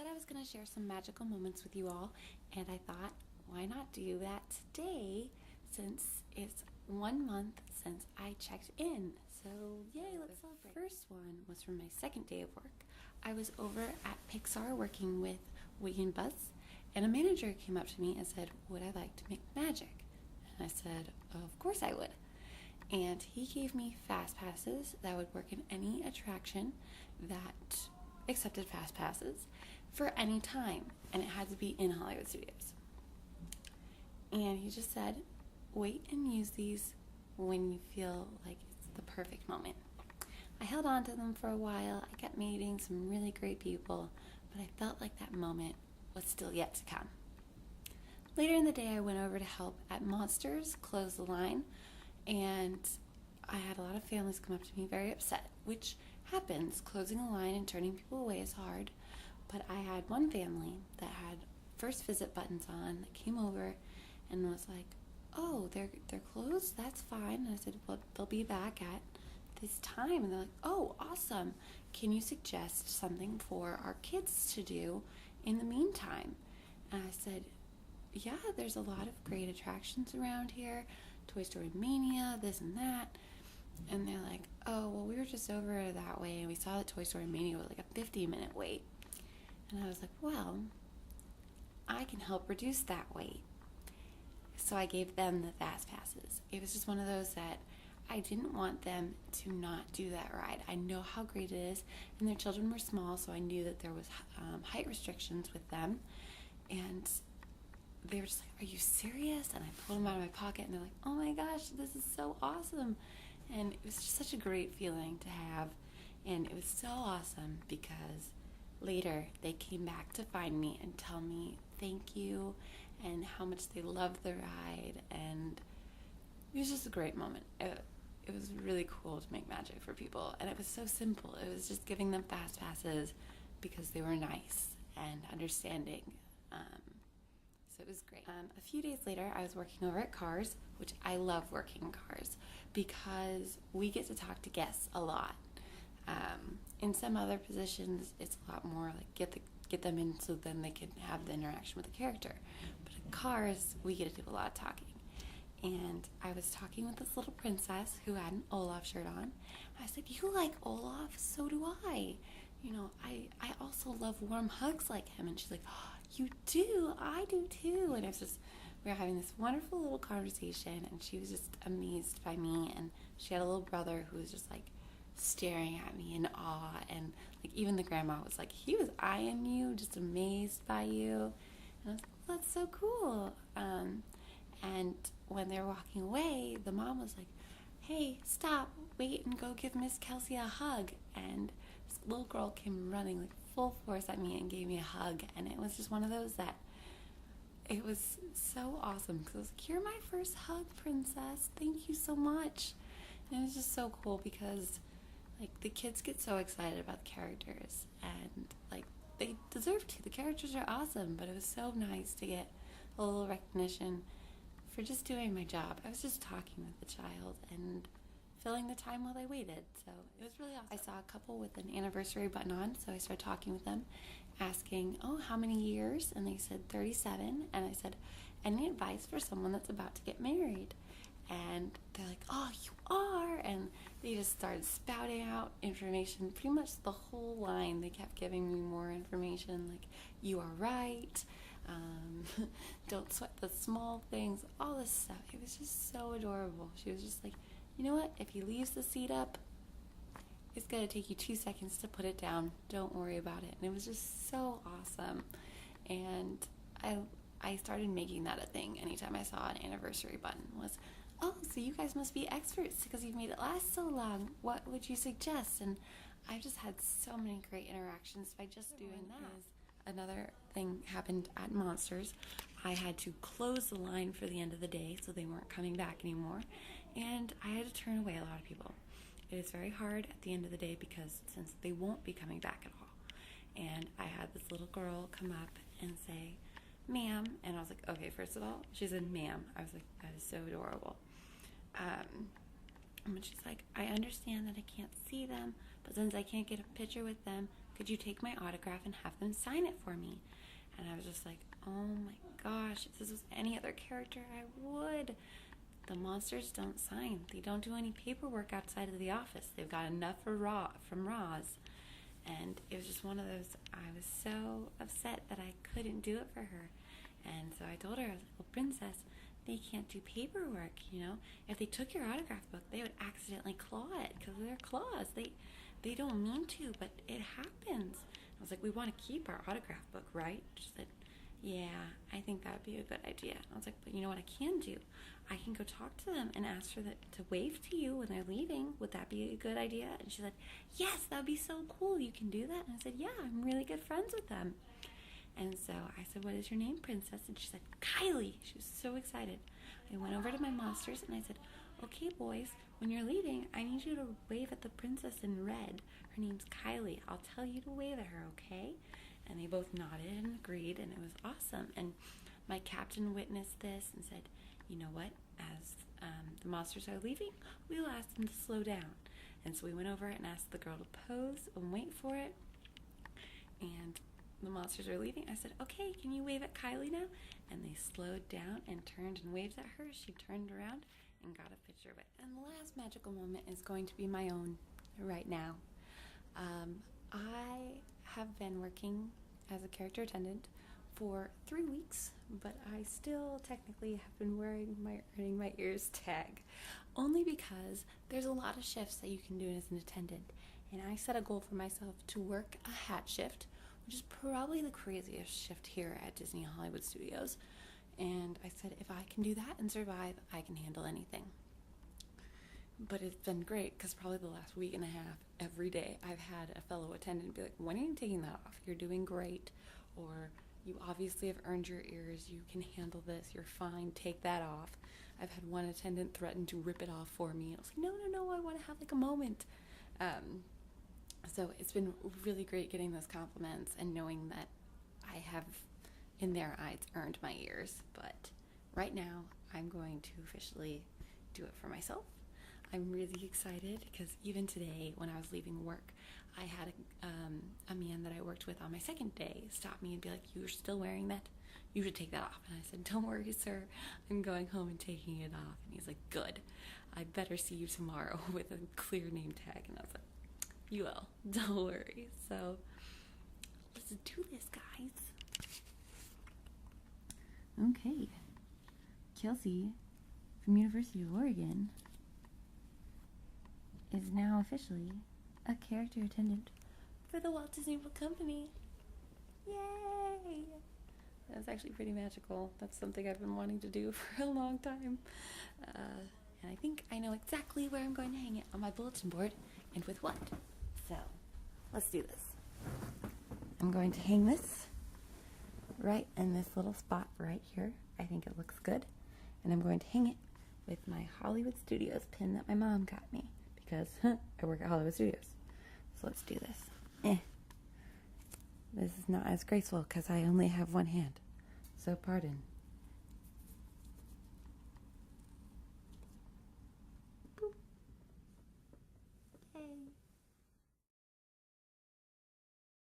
said I was going to share some magical moments with you all, and I thought, why not do that today since it's 1 month since I checked in. So yay, let's celebrate. The first one was from my second day of work. I was over at Pixar working with Woody and Buzz, and a manager came up to me and said, would I like to make magic? And I said, of course I would. And he gave me fast passes that would work in any attraction that accepted fast passes for any time, and it had to be in Hollywood Studios. And he just said, wait and use these when you feel like it's the perfect moment. I held on to them for a while. I kept meeting some really great people, but I felt like that moment was still yet to come. Later in the day, I went over to help at Monsters close the line, and I had a lot of families come up to me very upset, which happens. Closing a line and turning people away is hard, but I had one family that had first visit buttons on that came over and was like, oh, they're closed? That's fine. And I said, well, they'll be back at this time. And they're like, oh, awesome. Can you suggest something for our kids to do in the meantime? And I said, yeah, there's a lot of great attractions around here. Toy Story Mania, this and that. And they're like, oh, well, we were just over that way, and we saw that Toy Story Mania was like a 50-minute wait. And I was like, well, I can help reduce that wait. So I gave them the fast passes. It was just one of those that I didn't want them to not do that ride. I know how great it is, and their children were small, so I knew that there was height restrictions with them. And they were just like, are you serious? And I pulled them out of my pocket, and they're like, oh my gosh, this is so awesome. And it was just such a great feeling to have. And it was so awesome because later they came back to find me and tell me thank you and how much they loved the ride. And it was just a great moment. It was really cool to make magic for people. And it was so simple. It was just giving them fast passes because they were nice and understanding. So it was great. A few days later, I was working over at Cars, which I love working in Cars because we get to talk to guests a lot. In some other positions, it's a lot more like get them in so then they can have the interaction with the character. But at Cars, we get to do a lot of talking. And I was talking with this little princess who had an Olaf shirt on. I said, you like Olaf? So do I. You know, I also love warm hugs like him. And she's like, oh, you do? I do too. And we were having this wonderful little conversation, and she was just amazed by me. And she had a little brother who was just like staring at me in awe. And like even the grandma was like, he was eyeing you, just amazed by you. And I was like, well, that's so cool. And when they were walking away, the mom was like, hey, stop, wait, and go give Miss Kelsey a hug. And this little girl came running like full force at me and gave me a hug. And it was just one of those that it was so awesome because I was like, you're my first hug, princess. Thank you so much. And it was just so cool because like the kids get so excited about the characters, and like they deserve to. The characters are awesome, but it was so nice to get a little recognition for just doing my job. I was just talking with the child and filling the time while they waited. So it was really awesome. I saw a couple with an anniversary button on, so I started talking with them, asking, oh, how many years? And they said 37. And I said, any advice for someone that's about to get married? And they're like, oh, you are. And they just started spouting out information, pretty much the whole line. They kept giving me more information, like, you are right. Don't sweat the small things, all this stuff. It was just so adorable. She was just like, you know what? If he leaves the seat up, it's going to take you 2 seconds to put it down. Don't worry about it. And it was just so awesome. And I started making that a thing. Anytime I saw an anniversary button was, oh, so you guys must be experts because you've made it last so long. What would you suggest? And I've just had so many great interactions by just doing that. Another thing happened at Monsters. I had to close the line for the end of the day, so they weren't coming back anymore, and I had to turn away a lot of people. It is very hard at the end of the day because since they won't be coming back at all. And I had this little girl come up and say, ma'am, and I was like, okay, first of all, she said ma'am. I was like, that is so adorable. And she's like, I understand that I can't see them, but since I can't get a picture with them, could you take my autograph and have them sign it for me? And I was just like, oh my gosh, if this was any other character, I would. The monsters don't sign. They don't do any paperwork outside of the office. They've got enough from Roz. And it was just one of those, I was so upset that I couldn't do it for her. And so I told her, I was like, well, Princess, they can't do paperwork, If they took your autograph book, they would accidentally claw it because they're claws. They don't mean to, but it happens. I was like, we want to keep our autograph book, right? She said, yeah, I think that would be a good idea. I was like, but you know what I can do? I can go talk to them and ask for them to wave to you when they're leaving. Would that be a good idea? And she said, yes, that would be so cool. You can do that? And I said, yeah, I'm really good friends with them. And so I said, what is your name, Princess? And she said, Kylie. She was so excited. I went over to my monsters and I said, okay, boys, when you're leaving, I need you to wave at the princess in red. Her name's Kylie. I'll tell you to wave at her, okay? And they both nodded and agreed, and it was awesome. And my captain witnessed this and said, you know what? As the monsters are leaving, we'll ask them to slow down. And so we went over and asked the girl to pose and wait for it. And the monsters are leaving. I said, okay, can you wave at Kylie now? And they slowed down and turned and waved at her. She turned around and got a picture of it. And the last magical moment is going to be my own right now. I have been working as a character attendant for 3 weeks, but I still technically have been wearing my earning my ears tag, only because there's a lot of shifts that you can do as an attendant, and I set a goal for myself to work a hat shift, which is probably the craziest shift here at Disney Hollywood Studios, and I said if I can do that and survive, I can handle anything. But it's been great because probably the last week and a half, every day, I've had a fellow attendant be like, when are you taking that off? You're doing great. Or you obviously have earned your ears. You can handle this. You're fine. Take that off. I've had one attendant threaten to rip it off for me. I was like, no, I want to have like a moment. So it's been really great getting those compliments and knowing that I have, in their eyes, earned my ears. But right now, I'm going to officially do it for myself. I'm really excited because even today when I was leaving work, I had a man that I worked with on my second day stop me and be like, you're still wearing that? You should take that off. And I said, don't worry, sir. I'm going home and taking it off. And he's like, good. I better see you tomorrow with a clear name tag. And I was like, you will. Don't worry. So let's do this, guys. Okay. Kelsey from University of Oregon is now officially a character attendant for the Walt Disney World Company. Yay! That was actually pretty magical. That's something I've been wanting to do for a long time. And I think I know exactly where I'm going to hang it on my bulletin board and with what. So, let's do this. I'm going to hang this right in this little spot right here. I think it looks good. And I'm going to hang it with my Hollywood Studios pin that my mom got me. Because I work at Hollywood Studios. So let's do this. This is not as graceful because I only have one hand. So pardon.